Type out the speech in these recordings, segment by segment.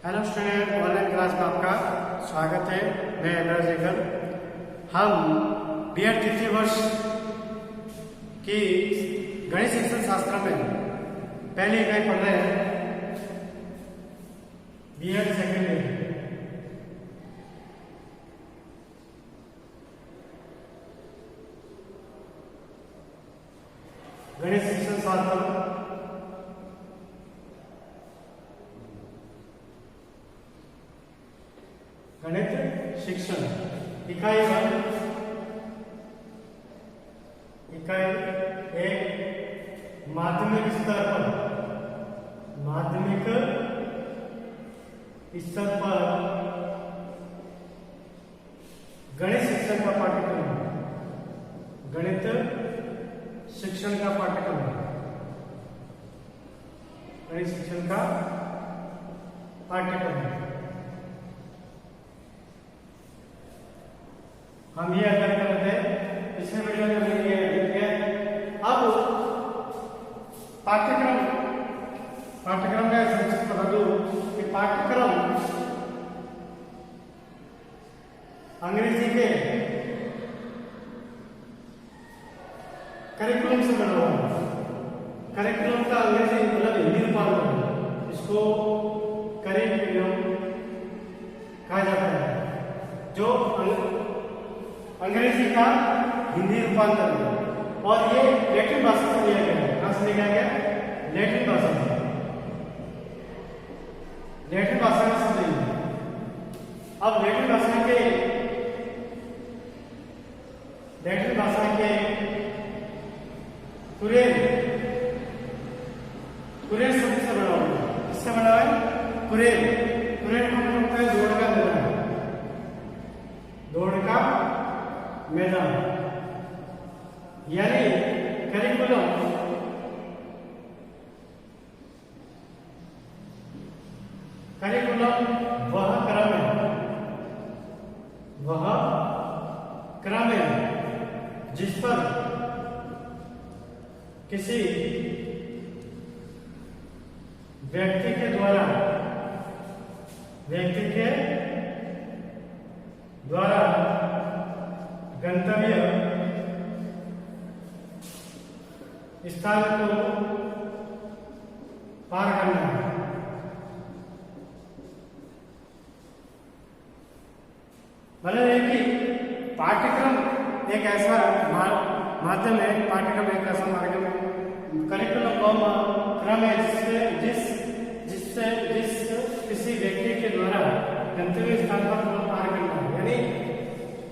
Hello student, online class में आपका स्वागत है। मैं एनर्जिकल। हम बीएड तृतीय वर्ष की गणित शिक्षण शास्त्र में पहली इकाई पढ़ रहे हैं। बीएड सेकेंड ईयर गणित शिक्षण शास्त्र गणित शिक्षण इकाई 1 इकाई 1 माध्यमिक स्तर पर गणित शिक्षण का पाठ्यक्रम गणित शिक्षण का पाठ्यक्रम गणित शिक्षण का पाठ्यक्रम हम ये अध्ययन करते हैं। पिछले वीडियो में हमने ये अध्ययन किया। अब पाठ्यक्रम में संक्षिप्त बता दूं कि पाठ्यक्रम अंग्रेजी के करिकुलम से बना हुआ है। करिकुलम का अंग्रेजी मतलब हिंदी रूपांतर, इसको करिकुलम कहा जाता है, जो अंग्रेजी का हिंदी रूपांतर है। और ये लैटिन भाषा से लिया गया है। कहां से लिया गया? लैटिन भाषा से। लैटिन भाषा में शब्द है। अब लैटिन भाषा के कुरेल शब्द से बना हुआ है। किससे बना हुआ है? कुरेल का मतलब होता है दौड़ का मैदान। दौड़ का मैदान यानी करिकुलम वह क्रम है जिस पर किसी व्यक्ति के द्वारा गंतव्य स्थान को पार करना है। मतलब है कि पाठ्यक्रम एक ऐसा माध्यम है, पाठ्यक्रम एक ऐसा माध्यम है, करिकुलम वह क्रम है जिससे किसी व्यक्ति के द्वारा गंतव्य स्थान पर पार करना है। यानी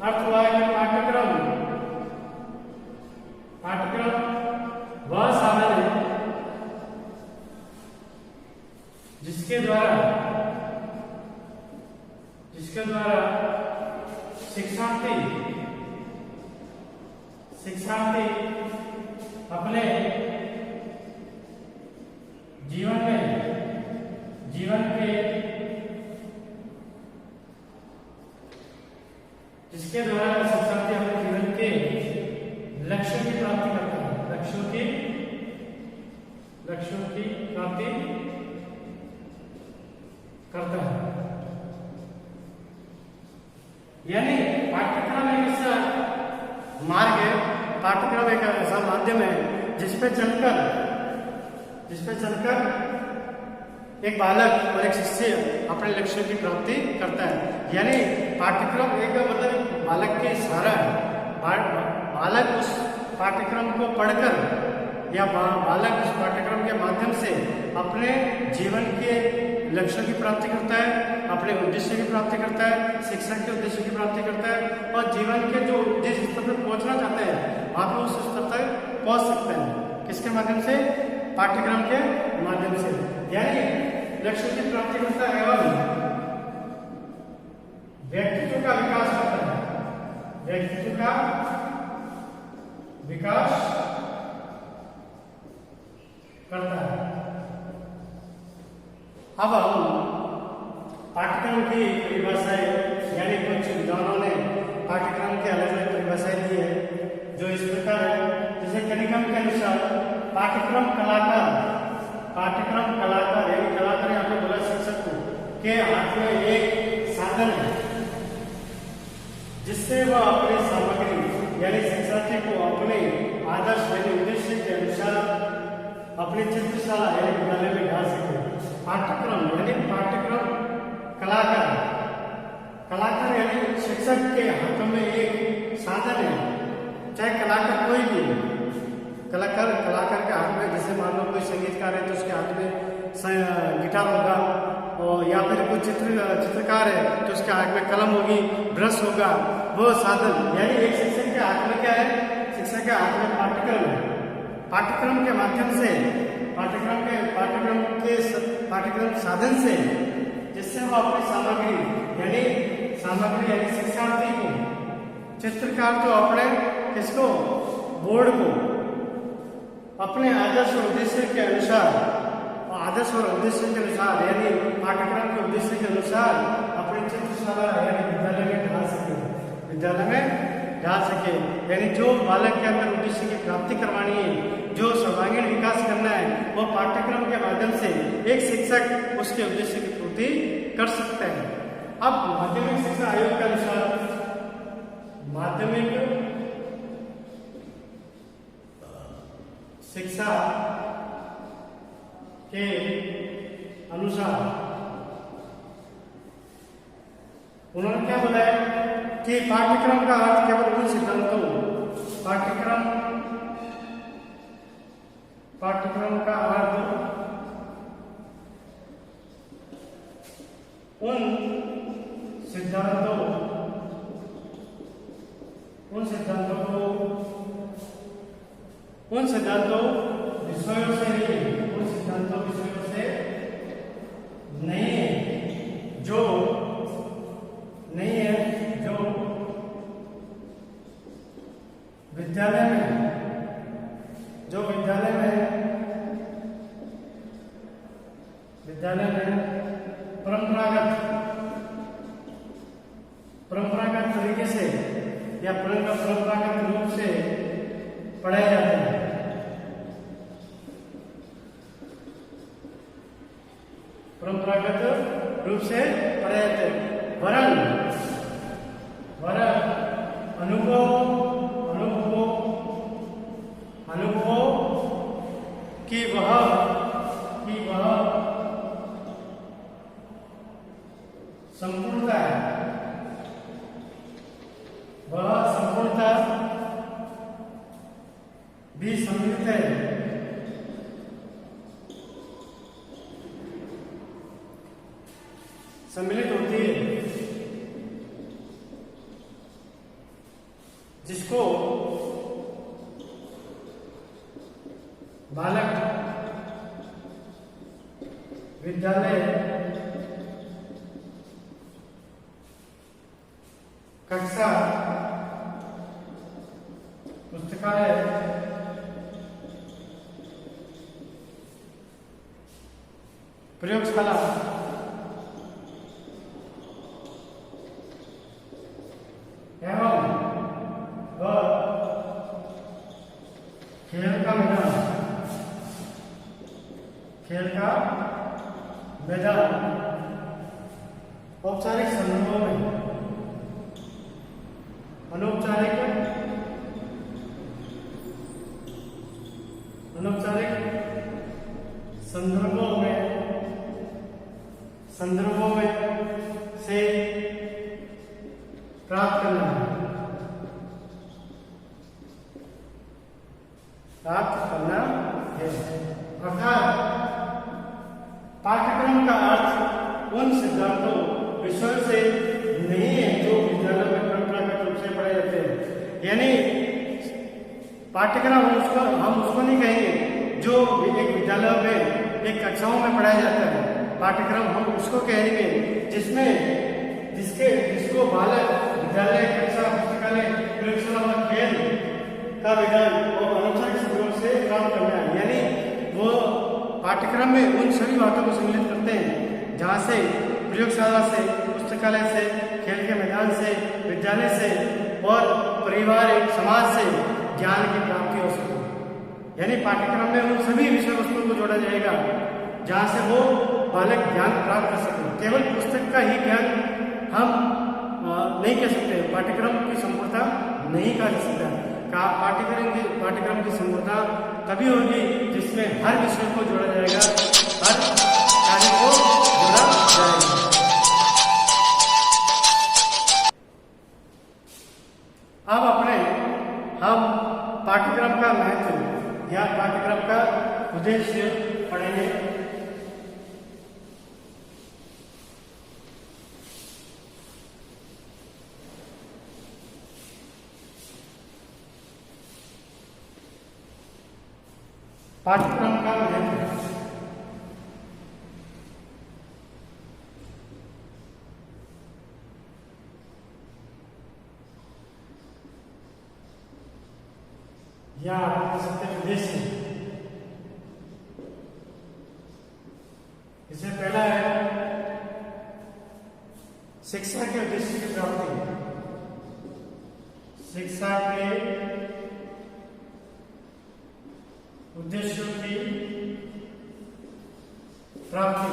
अर्थ हुआ है कि पाठ्यक्रम वह साधन है जिसके द्वारा शिक्षार्थी अपने जीवन के जिसके द्वारा शिक्षार्थी अपने जीवन के लक्ष्यों की प्राप्ति करता है। लक्ष्यों की प्राप्ति करता है। यानी पाठ्यक्रम एक ऐसा मार्ग है, पाठ्यक्रम एक ऐसा माध्यम है जिसपे चलकर एक बालक और एक शिष्य अपने लक्ष्य की प्राप्ति करता है। यानी पाठ्यक्रम एक मतलब बालक के सहारा है। बालक उस पाठ्यक्रम को पढ़कर या बालक उस पाठ्यक्रम के माध्यम से अपने जीवन के लक्ष्यों की प्राप्ति करता है, अपने उद्देश्य की प्राप्ति करता है, शिक्षा के उद्देश्य की प्राप्ति करता है और जीवन के जो जिस स्तर पर पहुंचना चाहते हैं वहां पर उस स्तर तक पहुंच सकते हैं। किसके माध्यम से? पाठ्यक्रम के माध्यम से। यानी लक्ष्य की प्राप्ति करता है एवं व्यक्तित्व का विकास करता है। व्यक्तित्व का विकास करता है। अब हम पाठ्यक्रम की परिभाषाएं यानी कुछ विद्वानों ने पाठ्यक्रम के अलग अलग परिभाषाएं दी है जो इस प्रकार है। जैसे कनिगम के अनुसार पाठ्यक्रम कलाकार यानी कलाकार यहाँ पे बोला शिक्षक को, के हाथ में एक साधन है जिससे वह अपनी सामग्री यानी शिक्षार्थी को अपने आदर्श यानी उद्देश्य के अनुसार अपनी चित्रशाला यानी विद्यालय में ढाल सके। पाठ्यक्रम यानी पाठ्यक्रम कलाकार यानी शिक्षक के हाथों में एक साधन है, चाहे कलाकार कोई भी हो। कलाकार के हाथ में, जैसे मान लो कोई संगीतकार है तो उसके हाथ में गिटार होगा, और या फिर कोई चित्रकार है तो उसके हाथ में कलम होगी, ब्रश होगा। वो साधन यानी एक शिक्षक के हाथ में क्या है, शिक्षक के हाथ में पाठ्यक्रम है। पाठ्यक्रम के माध्यम से पाठ्यक्रम साधन से जिससे वो अपनी सामग्री यानी शिक्षार्थी को, चित्रकार तो अपने किसको, बोर्ड को अपने आदर्श और उद्देश्य के अनुसार यानी पाठ्यक्रम के उद्देश्य के अनुसार अपनी चित्रशाला यानी विद्यालय में डाल सके। यानी जो बालक के अंदर उद्देश्य की प्राप्ति करवानी है, जो सर्वांगीण विकास करना है, वो पाठ्यक्रम के माध्यम से एक शिक्षक उसके उद्देश्य की पूर्ति कर सकते हैं। अब माध्यमिक शिक्षा आयोग के अनुसार माध्यमिक शिक्षा के अनुसार उन्होंने क्या बताया कि पाठ्यक्रम का अर्थ केवल उन सिद्धांतों पाठ्यक्रम का अर्थ उन सिद्धांतों विषयों से नहीं है जो विद्यालय में परंपरागत तरीके से या परंपरागत रूप से पढ़ाए जाते हैं। परंपरागत रूप से पढ़ाए जाते हैं, वरन अनुभव की वह संपूर्णता भी सम्मिलित है। सम्मिलित होती है, जिसको बालक विद्यालय कक्षा पुस्तकालय प्रयोगशाला एवं खेल का मैदान औपचारिक संदर्भों में अनौपचारिक संदर्भों में से प्राप्त करना है। अर्थात पाठ्यक्रम का अर्थ उन सिद्धांतों विषयों से नहीं है जो विद्यालय में परंपरागत रूप से पढ़ाए जाते हैं। यानी पाठ्यक्रम हम उसको नहीं कहेंगे जो एक विद्यालय में एक कक्षाओं में पढ़ाया जाता है। पाठ्यक्रम हम उसको कहेंगे जिसको बालक विद्यालय कक्षा पुस्तकालय प्रयोगशाला और खेल का विधान और अनौपचारिक संदर्भ से प्राप्त करना है। यानी वो पाठ्यक्रम में उन सभी बातों को सम्मिलित करते हैं जहाँ से प्रयोगशाला से, पुस्तकालय से, खेल के मैदान से, विद्यालय से और परिवार समाज से ज्ञान की प्राप्ति हो सके। यानी पाठ्यक्रम में उन सभी विषय वस्तुओं को जोड़ा जाएगा जहाँ से वो बालक ज्ञान प्राप्त कर सके। केवल पुस्तक का ही ज्ञान हम नहीं कह सकते, पाठ्यक्रम की संपूर्णता नहीं कहा जा सकता। पाठ्यक्रम की संपूर्णता तभी होगी जिसमें हर विषय को जोड़ा जाएगा, हर कार्य को जोड़ा जाएगा। अब हम पाठ्यक्रम का महत्व या पाठ्यक्रम का उद्देश्य पढ़ेंगे। पाठ्यक्रम का महत्व। या उद्देश्य, इससे पहला है शिक्षा के उद्देश्य की प्राप्ति। शिक्षा के उद्देश्यों की प्राप्ति।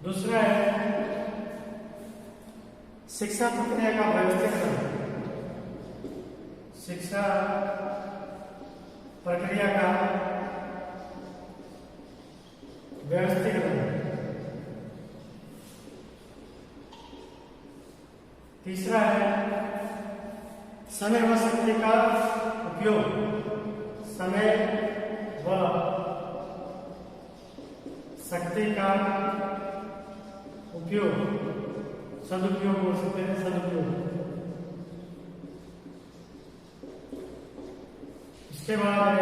दूसरा है शिक्षा प्रक्रिया का व्यवस्थीकरण। शिक्षा प्रक्रिया का व्यवस्थीकरण। तीसरा है समय व शक्ति का उपयोग। समय व शक्ति का उपयोग, सदुपयोग बोल सकते हैं, सदुपयोग। इसके बाद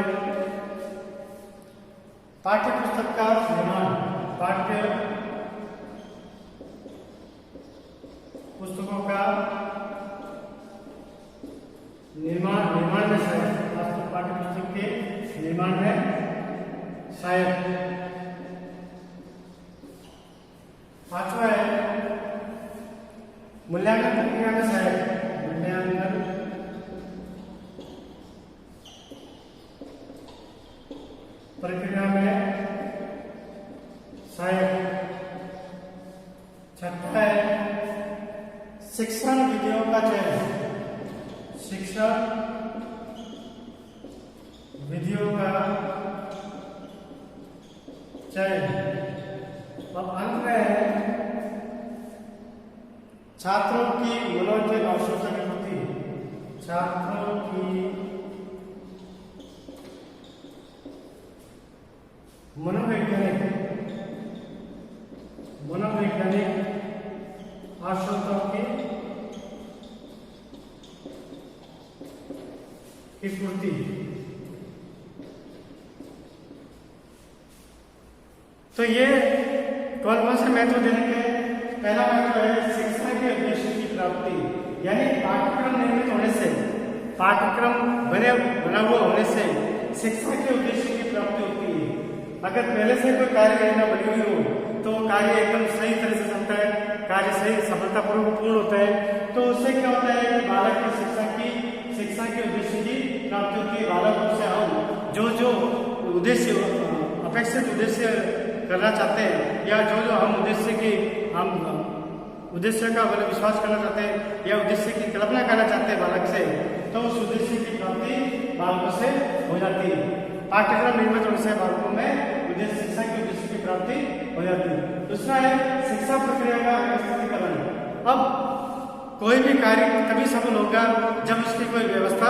पाठ्य पुस्तक का निर्माण। पाठ्य पुस्तकों का निर्माण में सहायक, पाठ्य पुस्तक के निर्माण में सहायक। पांचवा है मूल्यांकन प्रक्रिया में सहायक। मूल्यांकन प्रक्रिया में सहायक। छठा है शिक्षण विधियों का चयन। शिक्षण विधियों का चयन। अब अंत में है छात्रों की मनोवैज्ञानिक आवश्यकता की पूर्ति। छात्रों की मनोवैज्ञानिक आवश्यकताओं की पूर्ति। तो ये 12 से महत्व देने के पहला महत्व है शिक्षा के उद्देश्य की प्राप्ति, यानी पाठ्यक्रम निर्मित होने से, पाठ्यक्रम बना हुआ होने से शिक्षा के उद्देश्य की प्राप्ति होती है। अगर पहले से कोई कार्य योजना बनी हुई हो तो कार्य एकदम सही तरह से चलता है, कार्य सही सफलतापूर्वक पूर्ण होता है। तो उससे क्या होता है कि बालक की शिक्षा के उद्देश्य की प्राप्ति होती है। बालक से हम जो उद्देश्य, अपेक्षित उद्देश्य करना चाहते हैं, या जो हम उद्देश्य का विश्वास करना चाहते हैं या उद्देश्य की कल्पना करना चाहते हैं बालक से, तो उस उद्देश्य की प्राप्ति बालकों से हो जाती है। पाठ्यक्रम निर्मित होने से बालकों में शिक्षा के उद्देश्य की प्राप्ति हो जाती है। दूसरा है शिक्षा प्रक्रिया का व्यवस्थितीकरण। अब कोई भी कार्य तभी सफल होगा जब उसकी कोई व्यवस्था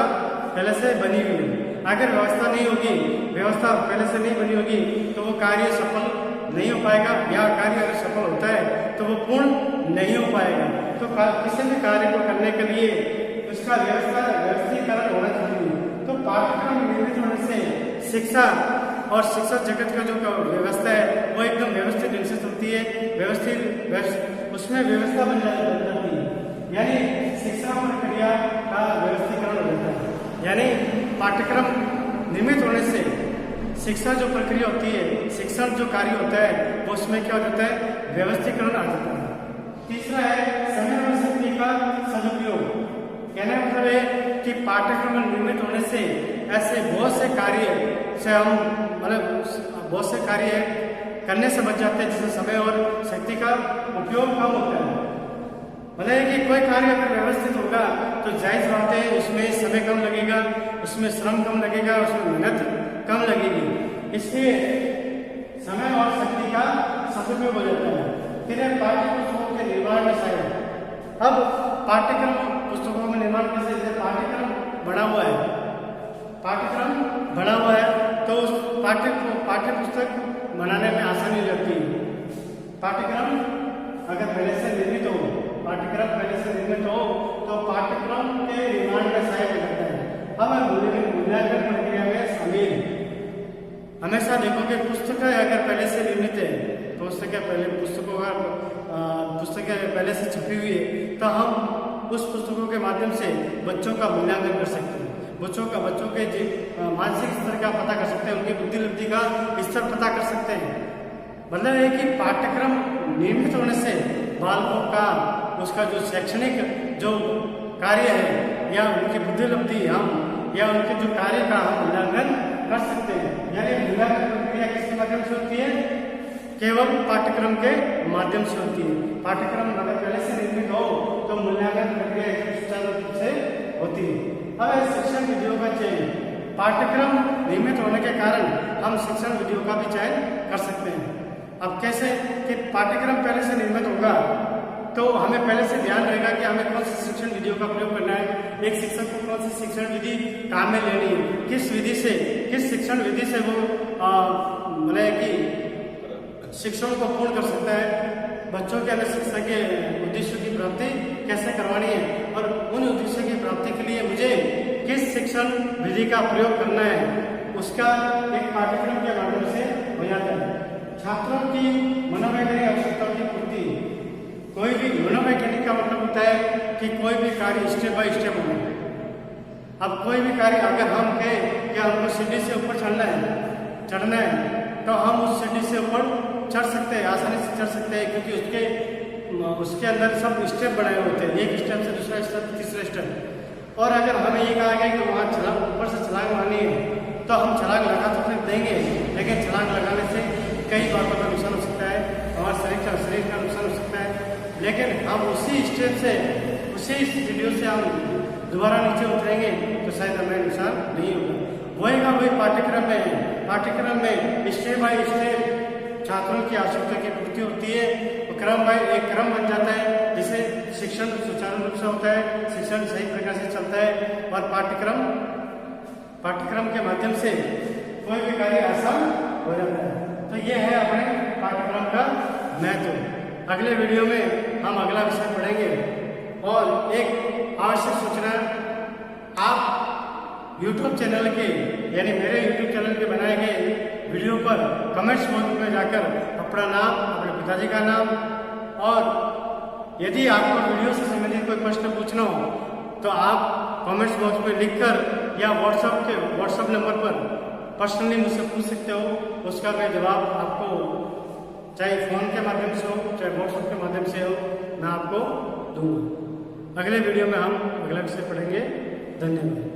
पहले से बनी हुई है। अगर व्यवस्था नहीं होगी, व्यवस्था पहले से नहीं बनी होगी, तो वो कार्य सफल नहीं हो पाएगा, या कार्य अगर सफल होता है तो वो पूर्ण नहीं हो पाएगा। तो किसी भी कार्य को करने के लिए उसका व्यवस्थीकरण होना जरूरी है। तो पाठ्यक्रम निर्मित होने से शिक्षा और शिक्षा जगत का जो व्यवस्था है वो एकदम व्यवस्थित ढंग से चलती है, उसमें व्यवस्था बन जाती है, यानी शिक्षा प्रक्रिया का व्यवस्थीकरण हो जाता है। यानी पाठ्यक्रम निर्मित होने से शिक्षा जो प्रक्रिया होती है, शिक्षण जो कार्य होता है, वो उसमें क्या हो जाता है, व्यवस्थीकरण आ जाता है। तीसरा है समय और शक्ति का सदुपयोग। कहने का मतलब है कि पाठ्यक्रम निर्मित होने से ऐसे बहुत से कार्य से हम बहुत से कार्य करने से बच जाते हैं, जिससे समय और शक्ति का उपयोग कम होता है। मतलब कि कोई कार्य अगर व्यवस्थित होगा तो जायज बात है उसमें समय कम लगेगा, उसमें श्रम कम लगेगा, उसमें मेहनत कम लगेगी, इसलिए समय और शक्ति का सदुपयोग हो जाता है। फिर पाठ्य पुस्तकों के निर्माण में सहायक। अब पाठ्यक्रम पुस्तकों में निर्माण कैसे, जैसे पाठ्यक्रम बना हुआ है, पाठ्यक्रम बना हुआ है तो उस पाठ्य पुस्तक बनाने में आसानी लगती है। पाठ्यक्रम अगर पहले से निर्मित हो, पाठ्यक्रम पहले से निर्मित हो तो पाठ्यक्रम के निर्माण में सहायक लगता है। अब मूल्यांकन प्रक्रिया में शामिल हमेशा देखोगे पुस्तकें अगर पहले से निर्मित है, पुस्तकें पहले से छपी हुई है तो हम उस पुस्तकों के माध्यम से बच्चों का मूल्यांकन कर सकते हैं, बच्चों के मानसिक स्तर का पता कर सकते हैं, उनकी बुद्धिलब्धि का स्तर पता कर सकते हैं। मतलब है कि पाठ्यक्रम निर्मित होने से बालकों का उसका जो शैक्षणिक जो कार्य है या उनकी बुद्धिलब्धि या उनके जो कार्य का हम मूल्यांकन कर सकते हैं। यानी मूल्यांकन प्रक्रिया किसके माध्यम से होती है, केवल पाठ्यक्रम के माध्यम से होती है। पाठ्यक्रम अगर पहले से निर्मित हो तो मूल्यांकन प्रक्रिया सुचारू रूप से होती है। अब शिक्षण विधियों का चयन, पाठ्यक्रम निर्मित होने के कारण हम शिक्षण विधियों का भी चयन कर सकते हैं। अब कैसे कि पाठ्यक्रम पहले से निर्मित होगा तो हमें पहले से ध्यान रहेगा कि हमें कौन सी शिक्षण विधियों का प्रयोग करना है, एक शिक्षक को कौन सी शिक्षण विधि काम में लेनी है, किस शिक्षण विधि से वो मतलब कि शिक्षण को पूर्ण कर सकता है, बच्चों के अंदर शिक्षा के उद्देश्यों की प्राप्ति कैसे करवानी है और उन उद्देश्यों की प्राप्ति के लिए मुझे किस शिक्षण विधि का प्रयोग करना है, उसका एक पाठ्यक्रम के माध्यम से हो जाता है। छात्रों की मनोवैज्ञानिक आवश्यकताओं की पूर्ति, कोई भी मनोवैज्ञानिक का मतलब होता है कि कोई भी कार्य स्टेप बाय स्टेप होना है। अब कोई भी कार्य अगर हम कहें कि हमको सीढ़ी से ऊपर चढ़ना है तो हम उस सीढ़ी से ऊपर चढ़ सकते हैं, आसानी से चढ़ सकते हैं, क्योंकि उसके अंदर सब स्टेप बनाए होते हैं, एक स्टेप से दूसरा स्टेप, तीसरा स्टेप। और अगर हमें ये कहा गया कि वहाँ ऊपर से छलांग मारनी है तो हम छलांग लगा तो फिर देंगे, लेकिन छलांग लगाने से कई बातों का नुकसान हो सकता है, हमारे शरीर का नुकसान हो सकता है। लेकिन हम उसी स्टेप से, उसी वीडियो से हम दोबारा नीचे उतरेंगे तो शायद हमें नुकसान नहीं होगा। वही पाठ्यक्रम में स्टेप बाय स्टेप छात्रों की आवश्यकता की पूर्ति होती है, तो एक क्रम बन जाता है जिससे शिक्षण सुचारू रूप से होता है, शिक्षण सही प्रकार से चलता है और पाठ्यक्रम के माध्यम से कोई भी कार्य आसान हो जाता है। तो ये है अपने पाठ्यक्रम का महत्व। अगले वीडियो में हम अगला विषय पढ़ेंगे। और एक आवश्यक सूचना, आप YouTube चैनल के यानी मेरे YouTube चैनल के बनाए गए वीडियो पर कमेंट्स बॉक्स में जाकर अपना नाम, अपने पिताजी का नाम और यदि आपको वीडियो से संबंधित कोई प्रश्न पूछना हो तो आप कमेंट्स बॉक्स में लिखकर या व्हाट्सएप नंबर पर पर्सनली मुझसे पूछ सकते हो। उसका मैं जवाब आपको चाहे फ़ोन के माध्यम से हो चाहे व्हाट्सएप के माध्यम से हो, मैं आपको दूंगा। अगले वीडियो में हम अगला विषय पढ़ेंगे। धन्यवाद।